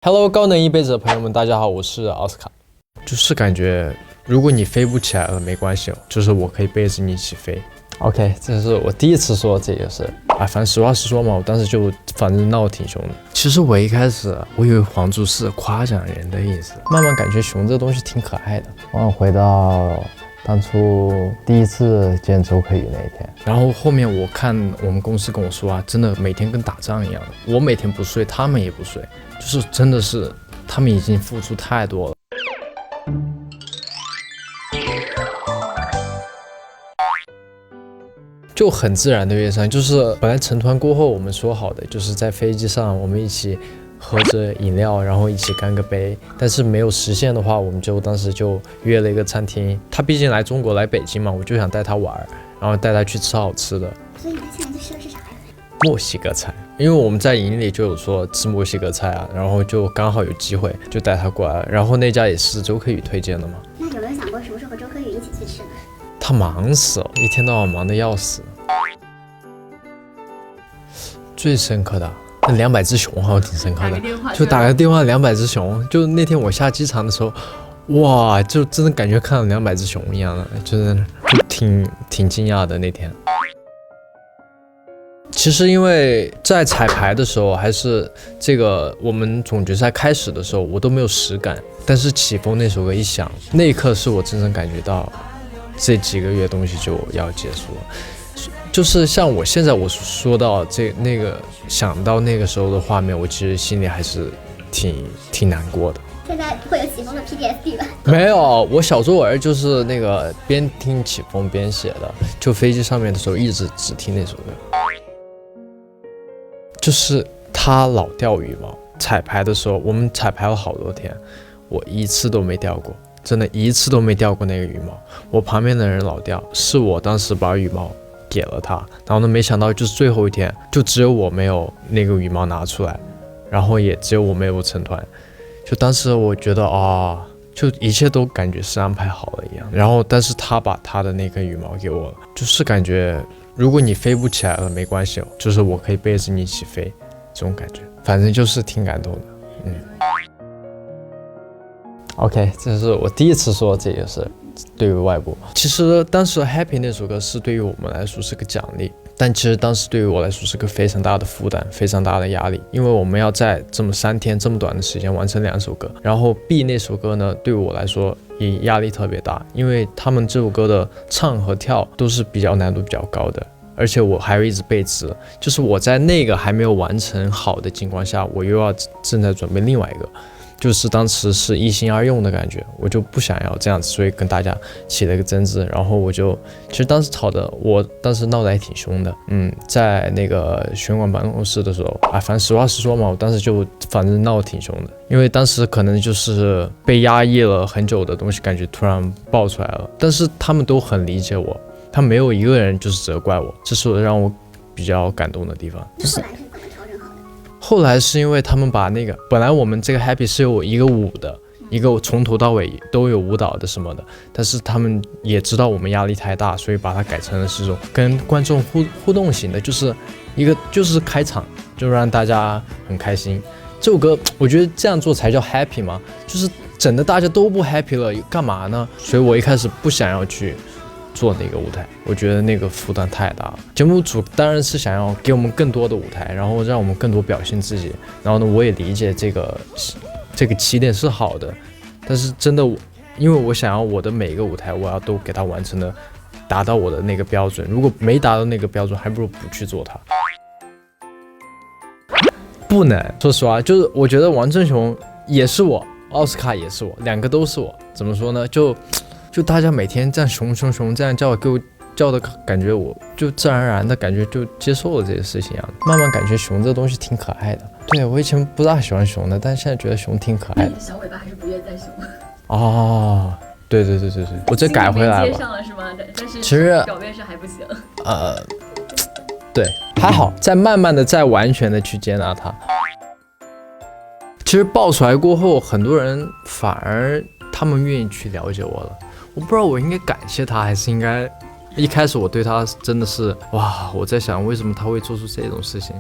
Hello， 高能一辈子的朋友们，大家好，我是奥斯卡。就是感觉，如果你飞不起来了，没关系，就是我可以背着你一起飞。OK， 这是我第一次说这个事啊，反正实话实说嘛，我当时就反正闹得挺凶的。其实我一开始我以为黄竹是夸奖人的意思，慢慢感觉熊这东西挺可爱的。回到当初第一次见周柯宇那一天，然后后面我看我们公司跟我说啊，真的每天跟打仗一样的，我每天不睡，他们也不睡，就是真的是他们已经付出太多了。就很自然的约上，就是本来成团过后我们说好的，就是在飞机上我们一起喝着饮料，然后一起干个杯。但是没有实现的话，我们就当时就约了一个餐厅。他毕竟来中国来北京嘛，我就想带他玩，然后带他去吃好吃的。所以你现在吃的是啥呀？墨西哥菜，因为我们在营里就有说吃墨西哥菜啊，然后就刚好有机会就带他过来，然后那家也是周柯宇推荐的嘛。那有没有想过什么时候和周柯宇一起去吃呢？他忙死了，一天到晚忙得要死。最深刻的那200只熊好像挺深刻的，就打个电话200只熊，就那天我下机场的时候，哇，就真的感觉看了200只熊一样的，就挺惊讶的那天。其实因为在彩排的时候，还是这个我们总决赛开始的时候，我都没有实感，但是起风那首歌一响，那一刻是我真正感觉到这几个月东西就要结束了。就是像我现在我说到那个想到那个时候的画面，我其实心里还是挺难过的。现在会有起风的 PTSD 了？没有，我小作文就是那个边听起风边写的，就飞机上面的时候一直只听那首歌。就是他老掉羽毛，彩排的时候我们彩排了好多天，我一次都没掉过，真的一次都没掉过那个羽毛。我旁边的人老掉，是我当时把羽毛给了他，然后呢，没想到就是最后一天，就只有我没有那个羽毛拿出来，然后也只有我没有成团。就当时我觉得啊，就一切都感觉是安排好了一样。然后，但是他把他的那根羽毛给我了，就是感觉如果你飞不起来了，没关系，就是我可以背着你一起飞，这种感觉，反正就是挺感动的。OK， 这是我第一次说这个事。对于外部，其实当时 Happy 那首歌是对于我们来说是个奖励，但其实当时对于我来说是个非常大的负担，非常大的压力，因为我们要在这么3天这么短的时间完成2首歌，然后 B 那首歌呢，对于我来说也压力特别大，因为他们这首歌的唱和跳都是比较难度比较高的，而且我还要一直背词，就是我在那个还没有完成好的情况下，我又要正在准备另外一个。就是当时是一心二用的感觉，我就不想要这样子，所以跟大家起了一个争执，然后其实当时吵的，我当时闹得还挺凶的，在那个选管办公室的时候啊，反正实话实说嘛，我当时就反正闹得挺凶的，因为当时可能就是被压抑了很久的东西，感觉突然爆出来了，但是他们都很理解我，他没有一个人就是责怪我，这是让我比较感动的地方。后来是因为他们把那个本来我们这个 Happy 是有一个舞的，一个从头到尾都有舞蹈的什么的，但是他们也知道我们压力太大，所以把它改成了是这种跟观众互动型的，就是一个就是开场就让大家很开心。这首歌我觉得这样做才叫 Happy 嘛，就是整的大家都不 Happy 了，干嘛呢？所以我一开始不想要去做那个舞台，我觉得那个负担太大了。节目组当然是想要给我们更多的舞台，然后让我们更多表现自己。然后呢，我也理解这个起点是好的，但是真的，因为我想要我的每一个舞台，我要都给它完成的，达到我的那个标准。如果没达到那个标准，还不如不去做它。不能，说实话，就是我觉得王正雄也是我，奥斯卡也是我，两个都是我。怎么说呢？就大家每天这样熊这样叫，给我叫的感觉，我就自然而然的感觉就接受了这些事情一样，慢慢感觉熊这东西挺可爱的。对，我以前不大喜欢熊的，但现在觉得熊挺可爱的。小尾巴还是不愿再熊。哦，对，我这改回来了。接上了是吗？但是其实表面上还不行。对，还好，再慢慢的再完全的去接纳它。其实爆出来过后，很多人反而他们愿意去了解我了。我不知道我应该感谢他，还是应该一开始我对他真的是哇，我在想为什么他会做出这种事情，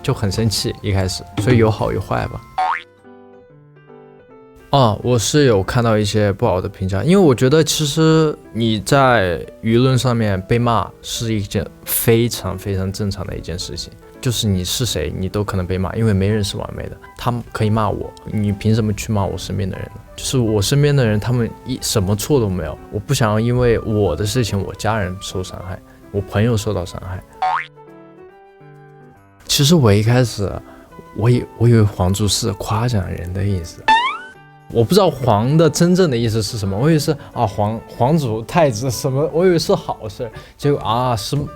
就很生气一开始，所以有好有坏吧。我是有看到一些不好的评价，因为我觉得其实你在舆论上面被骂是一件非常非常正常的一件事情，就是你是谁你都可能被骂，因为没人是完美的，他们可以骂我，你凭什么去骂我身边的人呢？就是我身边的人他们什么错都没有，我不想要因为我的事情我家人受伤害，我朋友受到伤害。其实我一开始我以为皇族是夸奖人的意思，我不知道皇的真正的意思是什么，我以为是皇族太子什么，我以为是好事，结果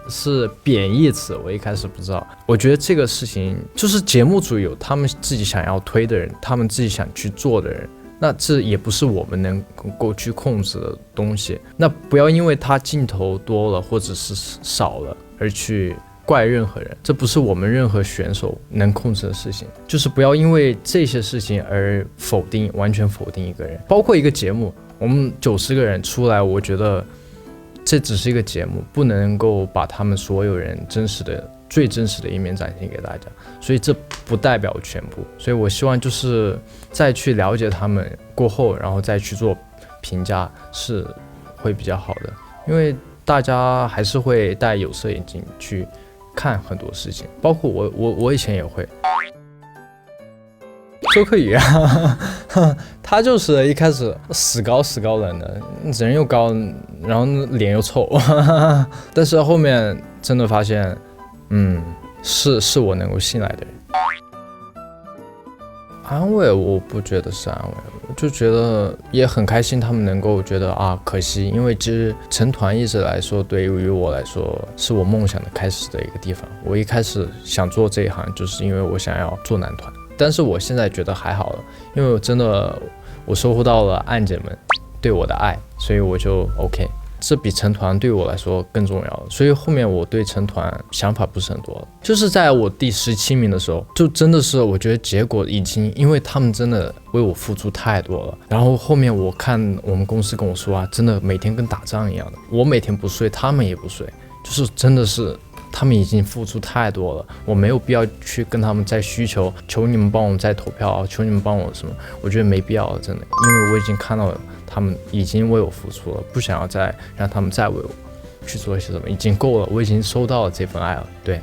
是贬义词，我一开始不知道。我觉得这个事情就是节目组有他们自己想要推的人，他们自己想去做的人，那这也不是我们能够去控制的东西。那不要因为他镜头多了或者是少了而去怪任何人，这不是我们任何选手能控制的事情，就是不要因为这些事情而完全否定一个人，包括一个节目，我们90个人出来，我觉得这只是一个节目，不能够把他们所有人最真实的一面展现给大家，所以这不代表全部，所以我希望就是再去了解他们过后，然后再去做评价是会比较好的，因为大家还是会戴有色眼镜去看很多事情，包括我以前也会。周柯宇他就是一开始死高冷的，人又高，然后脸又臭，但是后面真的发现，是我能够信赖的人。安慰我不觉得是安慰，我就觉得也很开心，他们能够觉得可惜，因为其实成团一直来说，对于我来说是我梦想的开始的一个地方。我一开始想做这一行，就是因为我想要做男团，但是我现在觉得还好了，因为我收获到了暗姐们对我的爱，所以我就 OK。这比成团对我来说更重要了，所以后面我对成团想法不是很多了。就是在我第17名的时候，就真的是我觉得结果已经，因为他们真的为我付出太多了。然后后面我看我们公司跟我说真的每天跟打仗一样的，我每天不睡，他们也不睡，就是真的是他们已经付出太多了，我没有必要去跟他们再求你们帮我再投票，求你们帮我什么，我觉得没必要了，真的，因为我已经看到了。他们已经为我付出了，不想要再让他们再为我去做一些什么，已经够了，我已经收到了这份爱了。对，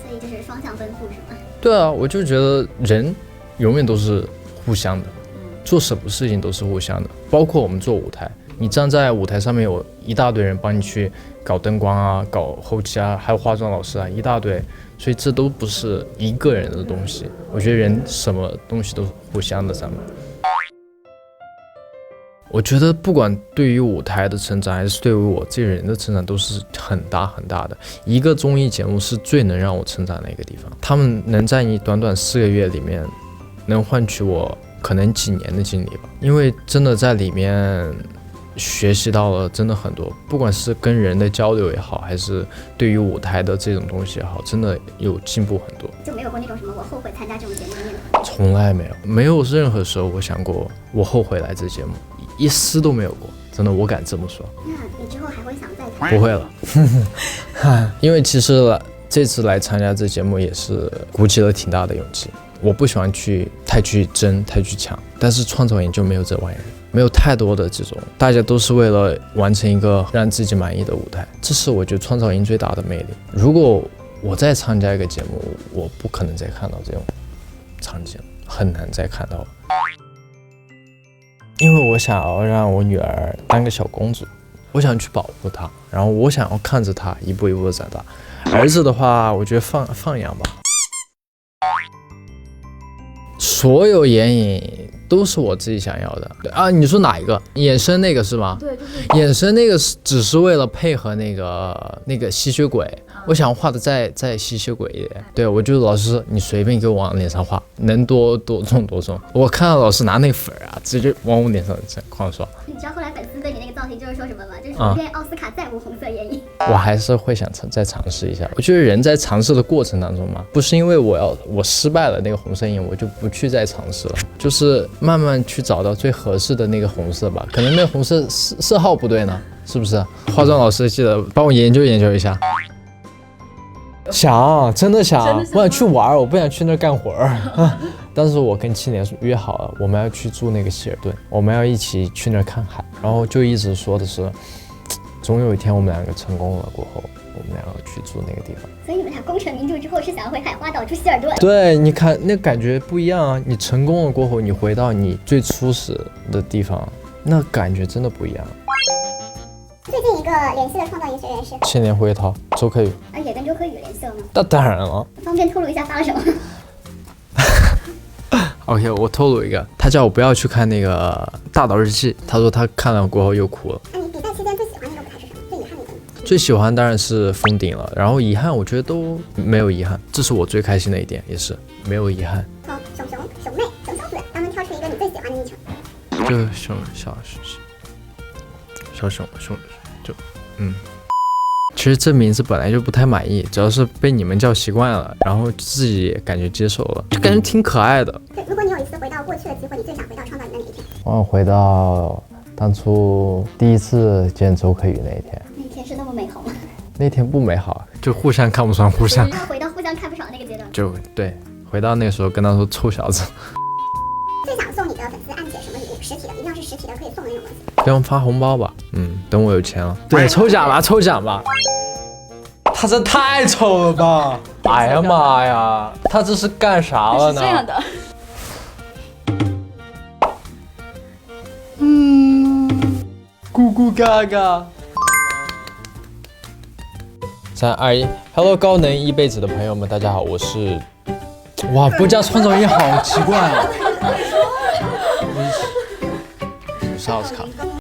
所以就是双向奔赴是吗？对啊，我就觉得人永远都是互相的，做什么事情都是互相的，包括我们做舞台，你站在舞台上面有一大堆人帮你去搞灯光搞后期还有化妆老师一大堆，所以这都不是一个人的东西，我觉得人什么东西都是互相的，咱们。我觉得不管对于舞台的成长还是对于我这个人的成长都是很大很大的。一个综艺节目是最能让我成长的一个地方，他们能在你短短4个月里面能换取我可能几年的精力吧，因为真的在里面学习到了真的很多，不管是跟人的交流也好，还是对于舞台的这种东西也好，真的有进步很多。就没有过那种什么我后悔参加这种节目的念头？从来没有任何时候我想过我后悔来这节目，一丝都没有过，真的，我敢这么说。那你之后还会想再参加？不会了，因为其实这次来参加这节目也是鼓起了挺大的勇气。我不喜欢太去争、太去抢，但是创造营就没有这玩意儿，没有太多的这种，大家都是为了完成一个让自己满意的舞台，这是我觉得创造营最大的魅力。如果我再参加一个节目，我不可能再看到这种场景，很难再看到了。因为我想要让我女儿当个小公主，我想去保护她，然后我想要看着她一步一步的长大。儿子的话，我觉得放养吧。所有眼影都是我自己想要的你说哪一个？衍生那个是吗？对，就是衍生那个只是为了配合那个吸血鬼，我想画的再吸血鬼一点。对，我就老师你随便给我往脸上画，能多重多重。我看到老师拿那个粉直接往我脸上狂刷。你知道后来粉丝对你那个造型就是说什么吗？就是说愿奥斯卡再无红色眼影。我还是会想再尝试一下。我觉得人在尝试的过程当中嘛，不是因为我失败了那个红色眼影，我就不去再尝试了，就是慢慢去找到最合适的那个红色吧。可能那个红色色号不对呢，是不是？化妆老师记得帮我研究一下。真的想，我想去玩，我不想去那儿干活当时我跟青年约好了，我们要去住那个希尔顿，我们要一起去那儿看海，然后就一直说的是，总有一天我们两个成功了过后，我们两个去住那个地方。所以你们俩功成名就之后是想要回海花岛住希尔顿？对，你看那感觉不一样啊！你成功了过后，你回到你最初始的地方，那感觉真的不一样。最近一个联系的创造营学员是青年胡涛、周柯宇，也跟周柯宇联系了吗？那当然了。方便透露一下发了什么？OK， 我透露一个，他叫我不要去看那个《大岛日记》，他说他看了过后又哭了。那你比赛期间最喜欢的一个舞台是什么？最遗憾的一个？最喜欢当然是封顶了，然后遗憾我觉得都没有遗憾，这是我最开心的一点，也是没有遗憾。从熊妹、熊小子当中挑出一个你最喜欢的昵称。就小熊就其实这名字本来就不太满意，主要是被你们叫习惯了，然后自己也感觉接受了，就感觉挺可爱的。对，如果你有一次回到过去的机会，你最想回到创造营的哪一天？我想回到当初第一次见周柯宇那一天。那一天是那么美好吗？那天不美好，就互相看不爽互相，要回到互相看不爽的那个阶段。就对，回到那个时候跟他说臭小子。最想送你的粉丝暗姐什么礼物？实体的，一定要是实体的可以送的那种东西。给我们发红包吧，等我有钱了。对，抽奖吧。他这太丑了吧！哎呀妈呀，他这是干啥了呢？是这样的。咕咕嘎嘎。3、2、1 ，Hello， 高能一辈子的朋友们，大家好，我是。哇，不加创造营好奇怪啊！我是奥斯卡。